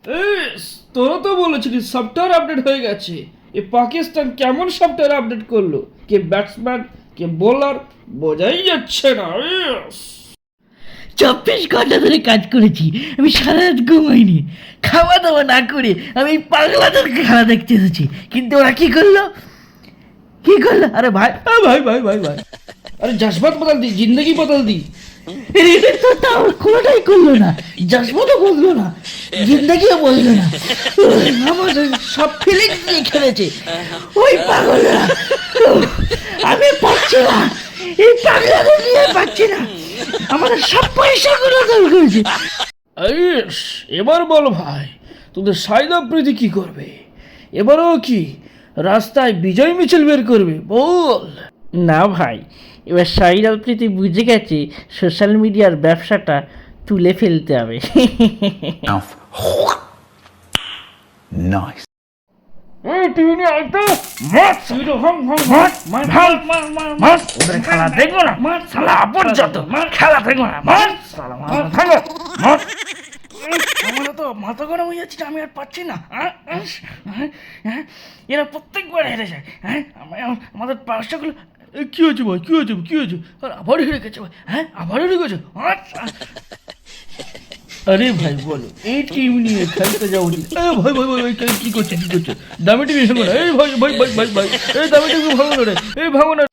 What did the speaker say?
S, তোরা তো বলেছিলি সফটওয়্যার আপডেট হয়ে গেছে। এ পাকিস্তান কেমন সফটওয়্যার আপডেট করলো? কে ব্যাটসম্যান কে বোলার বোঝাই যাচ্ছে না। ইয়েস। 24 ঘন্টা ধরে কাজ করেছি, আমি সারা রাত ঘুমাইনি, খাওয়া দাওয়া না করে আমি এই পাগলাদেরকে খেলা দেখতে এসেছি। কিন্তু ওরা কি করলো? আরে ভাই, ভাই ভাই ভাই ভাই, আরে জজবাত বদল দি, জিন্দগি বদল দি। এটা তো তাও কোনোটাই করলো না, জজবাতও বললো না, জিন্দগিও বললো না, আমাদের সব ফিলিংস নিয়ে খেলেছে ওই পাগলরা। আমি পাচ্ছি না, এই পাগলাদের নিয়ে পাচ্ছি না, আমাদের সব পয়সাগুলো দল করেছে। ইয়েস, এবার বল ভাই, তোদের সাইদা প্রীতি কি করবে? এবারও কি রাস্তায় বিজয় মিছিল বের করবে? বল। না ভাই, এবার সাইরাল প্রীতি বুঝে গেছে সোশ্যাল মিডিয়ার ব্যবসাটা তুলে ফেলতে হবে। Nice. এই টিভি নিয়ে আয় তো, মার সুইটো হং হং মার মার মার মার মার। ওদের খেলা দেখবো না, শালা অপরজাত, খেলা দেখবো না, মার শালা মার ভাঙো মার। আমার তো মাথা গরম হয়ে যাচ্ছে, আমি আর পাচ্ছি না। এরা প্রত্যেকবার হেরে যায়। আমাদের পাঁচটাগুলো কি হয়েছে ভাই, কি হয়েছে, কি হয়েছে? আর আবার হেরে গেছে ভাই, আবার হেরে গেছে। আরে ভাই বলো, এই টিম নিয়ে খেলতে যাও নি? ভাই ভাই ভাই ভাই, কি করছে, কি করছে? দামি টিভি ভাঙো না, এই ভাই ভাই ভাই ভাই ভাই, এই দামি টিভি ভাঙো না রে, এই ভাঙো না।